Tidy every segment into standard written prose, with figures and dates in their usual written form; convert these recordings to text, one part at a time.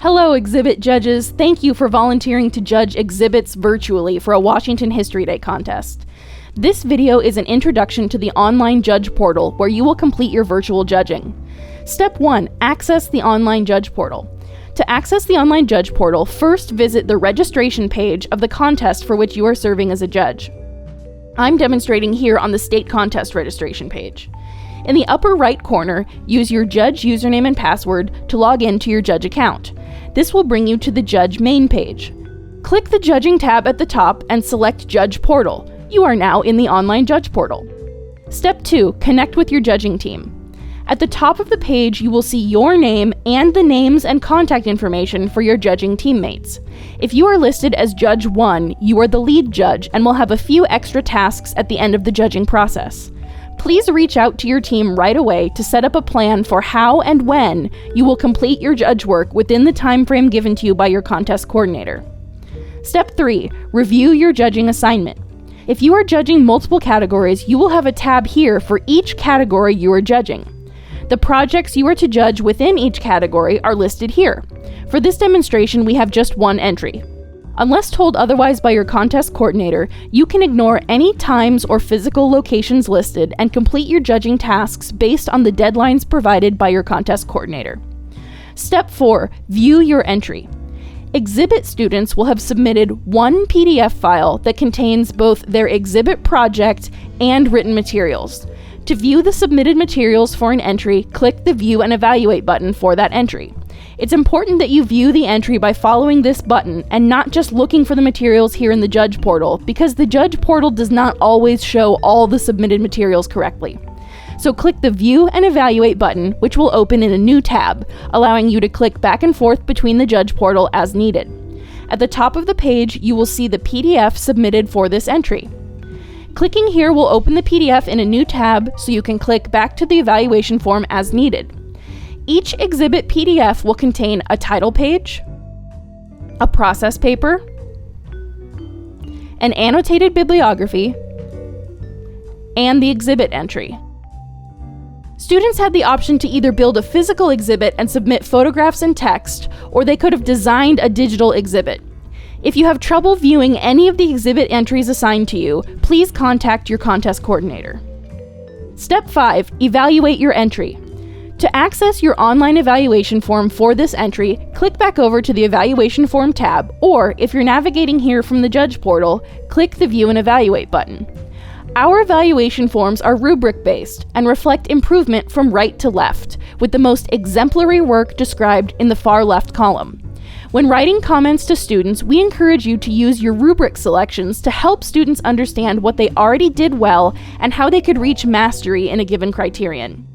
Hello, exhibit judges. Thank you for volunteering to judge exhibits virtually for a Washington History Day contest. This video is an introduction to the online judge portal where you will complete your virtual judging. Step 1. Access the online judge portal. To access the online judge portal, first visit the registration page of the contest for which you are serving as a judge. I'm demonstrating here on the state contest registration page. In the upper right corner, use your judge username and password to log in to your judge account. This will bring you to the judge main page. Click the judging tab at the top and select Judge Portal. You are now in the online judge portal. Step 2. Connect with your judging team. At the top of the page, you will see your name and the names and contact information for your judging teammates. If you are listed as Judge 1, you are the lead judge and will have a few extra tasks at the end of the judging process. Please reach out to your team right away to set up a plan for how and when you will complete your judge work within the time frame given to you by your contest coordinator. Step 3. Review your judging assignment. If you are judging multiple categories, you will have a tab here for each category you are judging. The projects you are to judge within each category are listed here. For this demonstration, we have just one entry. Unless told otherwise by your contest coordinator, you can ignore any times or physical locations listed and complete your judging tasks based on the deadlines provided by your contest coordinator. Step 4. View your entry. Exhibit students will have submitted one PDF file that contains both their exhibit project and written materials. To view the submitted materials for an entry, click the View and Evaluate button for that entry. It's important that you view the entry by following this button and not just looking for the materials here in the judge portal, because the judge portal does not always show all the submitted materials correctly. So click the View and Evaluate button, which will open in a new tab, allowing you to click back and forth between the judge portal as needed. At the top of the page, you will see the PDF submitted for this entry. Clicking here will open the PDF in a new tab so you can click back to the evaluation form as needed. Each exhibit PDF will contain a title page, a process paper, an annotated bibliography, and the exhibit entry. Students had the option to either build a physical exhibit and submit photographs and text, or they could have designed a digital exhibit. If you have trouble viewing any of the exhibit entries assigned to you, please contact your contest coordinator. Step 5. Evaluate your entry. To access your online evaluation form for this entry, click back over to the Evaluation Form tab, or if you're navigating here from the Judge portal, click the View and Evaluate button. Our evaluation forms are rubric-based and reflect improvement from right to left, with the most exemplary work described in the far left column. When writing comments to students, we encourage you to use your rubric selections to help students understand what they already did well and how they could reach mastery in a given criterion.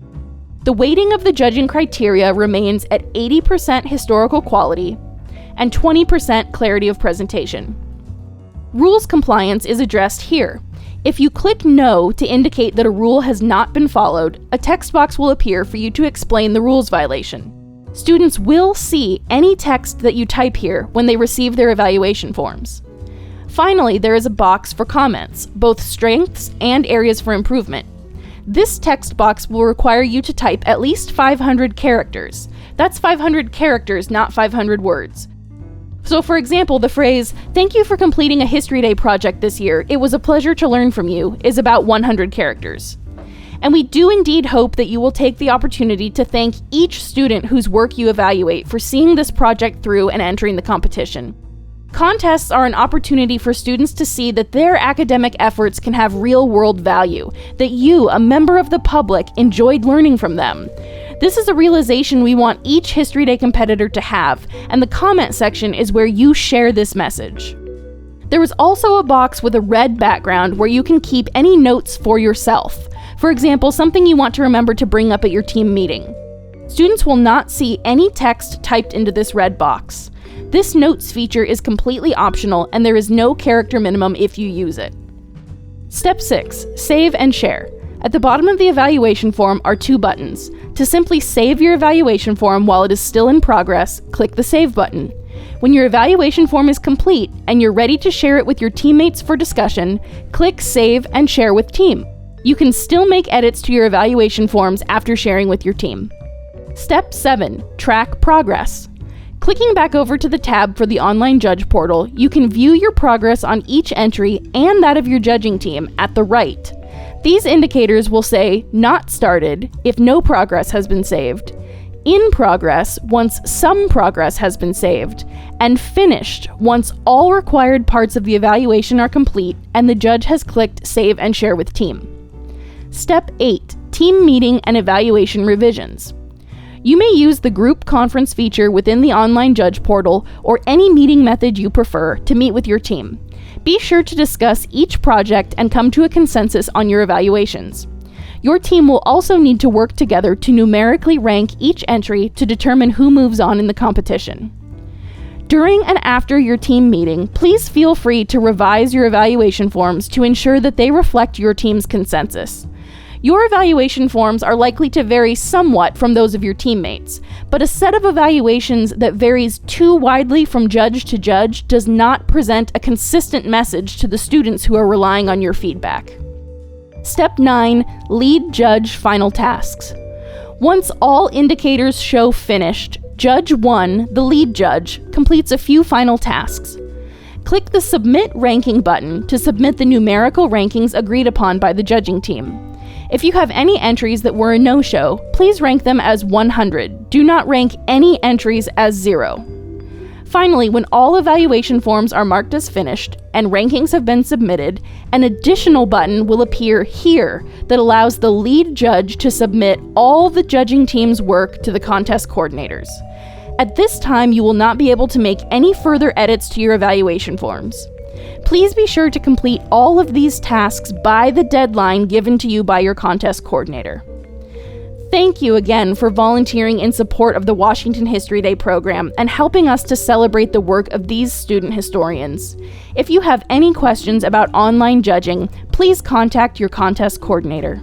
The weighting of the judging criteria remains at 80% historical quality and 20% clarity of presentation. Rules compliance is addressed here. If you click No to indicate that a rule has not been followed, a text box will appear for you to explain the rules violation. Students will see any text that you type here when they receive their evaluation forms. Finally, there is a box for comments, both strengths and areas for improvement. This text box will require you to type at least 500 characters. That's 500 characters, not 500 words. So for example, the phrase, "Thank you for completing a History Day project this year. It was a pleasure to learn from you," is about 100 characters. And we do indeed hope that you will take the opportunity to thank each student whose work you evaluate for seeing this project through and entering the competition. Contests are an opportunity for students to see that their academic efforts can have real-world value, that you, a member of the public, enjoyed learning from them. This is a realization we want each History Day competitor to have, and the comment section is where you share this message. There is also a box with a red background where you can keep any notes for yourself. For example, something you want to remember to bring up at your team meeting. Students will not see any text typed into this red box. This notes feature is completely optional, and there is no character minimum if you use it. Step 6. Save and share. At the bottom of the evaluation form are two buttons. To simply save your evaluation form while it is still in progress, click the Save button. When your evaluation form is complete and you're ready to share it with your teammates for discussion, click Save and Share with Team. You can still make edits to your evaluation forms after sharing with your team. Step 7. Track progress. Clicking back over to the tab for the online judge portal, you can view your progress on each entry and that of your judging team at the right. These indicators will say "Not started" if no progress has been saved, "In progress" once some progress has been saved, and "Finished" once all required parts of the evaluation are complete and the judge has clicked Save and Share with Team. Step 8. Team Meeting and Evaluation Revisions. You may use the group conference feature within the online judge portal or any meeting method you prefer to meet with your team. Be sure to discuss each project and come to a consensus on your evaluations. Your team will also need to work together to numerically rank each entry to determine who moves on in the competition. During and after your team meeting, please feel free to revise your evaluation forms to ensure that they reflect your team's consensus. Your evaluation forms are likely to vary somewhat from those of your teammates, but a set of evaluations that varies too widely from judge to judge does not present a consistent message to the students who are relying on your feedback. Step 9. Lead judge final tasks. Once all indicators show finished, Judge 1, the lead judge, completes a few final tasks. Click the Submit Ranking button to submit the numerical rankings agreed upon by the judging team. If you have any entries that were a no-show, please rank them as 100. Do not rank any entries as 0. Finally, when all evaluation forms are marked as finished and rankings have been submitted, an additional button will appear here that allows the lead judge to submit all the judging team's work to the contest coordinators. At this time, you will not be able to make any further edits to your evaluation forms. Please be sure to complete all of these tasks by the deadline given to you by your contest coordinator. Thank you again for volunteering in support of the Washington History Day program and helping us to celebrate the work of these student historians. If you have any questions about online judging, please contact your contest coordinator.